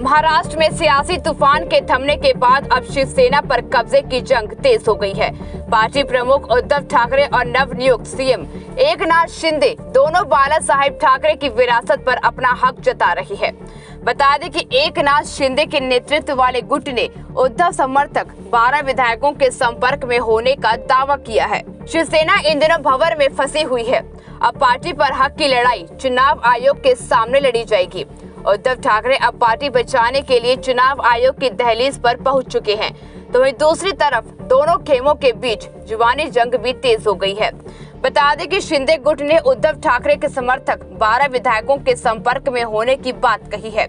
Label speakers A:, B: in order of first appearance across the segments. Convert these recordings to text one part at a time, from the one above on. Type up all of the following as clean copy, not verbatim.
A: महाराष्ट्र में सियासी तूफान के थमने के बाद अब शिवसेना पर कब्जे की जंग तेज हो गई है। पार्टी प्रमुख उद्धव ठाकरे और नवनियुक्त सीएम एकनाथ शिंदे दोनों बाला साहेब ठाकरे की विरासत पर अपना हक जता रही है। बता दें कि एकनाथ शिंदे के नेतृत्व वाले गुट ने उद्धव समर्थक 12 विधायकों के संपर्क में होने का दावा किया है। शिवसेना इन दिनों भंवर में फंसी हुई है। अब पार्टी पर हक की लड़ाई चुनाव आयोग के सामने लड़ी जाएगी। उद्धव ठाकरे अब पार्टी बचाने के लिए चुनाव आयोग की दहलीज पर पहुंच चुके हैं, तो वहीं दूसरी तरफ दोनों खेमों के बीच जुबानी जंग भी तेज हो गई है। बता दें कि शिंदे गुट ने उद्धव ठाकरे के समर्थक 12 विधायकों के संपर्क में होने की बात कही है।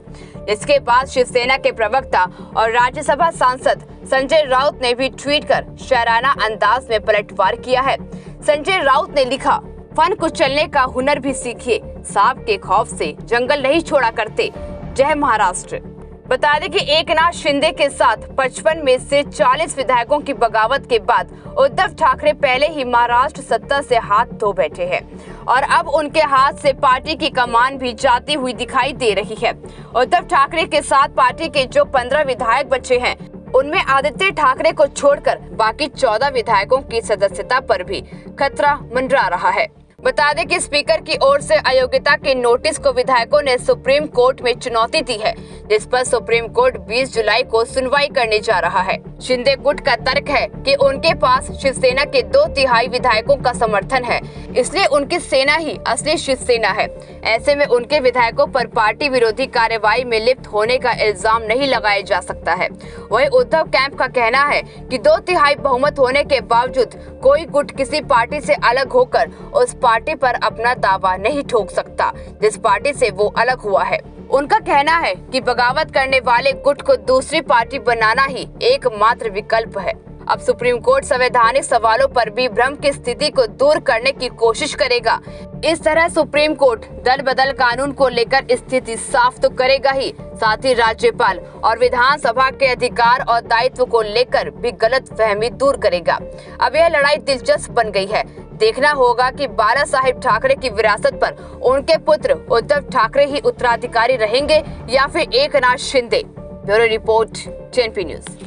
A: इसके बाद शिवसेना के प्रवक्ता और राज्यसभा सांसद संजय राउत ने भी ट्वीट कर शायराना अंदाज में पलटवार किया है। संजय राउत ने लिखा, फन कुचलने का हुनर भी सीखिए, सांप के खौफ से जंगल नहीं छोड़ा करते, जय महाराष्ट्र। बता दें कि एकनाथ शिंदे के साथ 55 में से 40 विधायकों की बगावत के बाद उद्धव ठाकरे पहले ही महाराष्ट्र सत्ता से हाथ धो बैठे हैं और अब उनके हाथ से पार्टी की कमान भी जाती हुई दिखाई दे रही है। उद्धव ठाकरे के साथ पार्टी के जो 15 विधायक बचे हैं, उनमें आदित्य ठाकरे को छोड़कर बाकी 14 विधायकों की सदस्यता पर भी खतरा मंडरा रहा है। बता दें कि स्पीकर की ओर से अयोग्यता के नोटिस को विधायकों ने सुप्रीम कोर्ट में चुनौती दी है, जिस पर सुप्रीम कोर्ट 20 जुलाई को सुनवाई करने जा रहा है। शिंदे गुट का तर्क है कि उनके पास शिवसेना के 2/3 विधायकों का समर्थन है, इसलिए उनकी सेना ही असली शिवसेना है। ऐसे में उनके विधायकों पर पार्टी विरोधी कार्रवाई में लिप्त होने का इल्जाम नहीं लगाया जा सकता है। वहीं उद्धव कैंप का कहना है कि 2/3 बहुमत होने के बावजूद कोई गुट किसी पार्टी से अलग होकर उस पार्टी पर अपना दावा नहीं ठोक सकता जिस पार्टी से वो अलग हुआ है। उनका कहना है कि बगावत करने वाले गुट को दूसरी पार्टी बनाना ही एकमात्र विकल्प है। अब सुप्रीम कोर्ट संवैधानिक सवालों पर भी भ्रम की स्थिति को दूर करने की कोशिश करेगा। इस तरह सुप्रीम कोर्ट दल बदल कानून को लेकर स्थिति साफ तो करेगा ही, साथ ही राज्यपाल और विधानसभा के अधिकार और दायित्व को लेकर भी गलतफहमी दूर करेगा। अब यह लड़ाई दिलचस्प बन गई है। देखना होगा कि बाला साहेब ठाकरे की विरासत पर उनके पुत्र उद्धव ठाकरे ही उत्तराधिकारी रहेंगे या फिर Eknath Shinde. Bureau report, TNP news.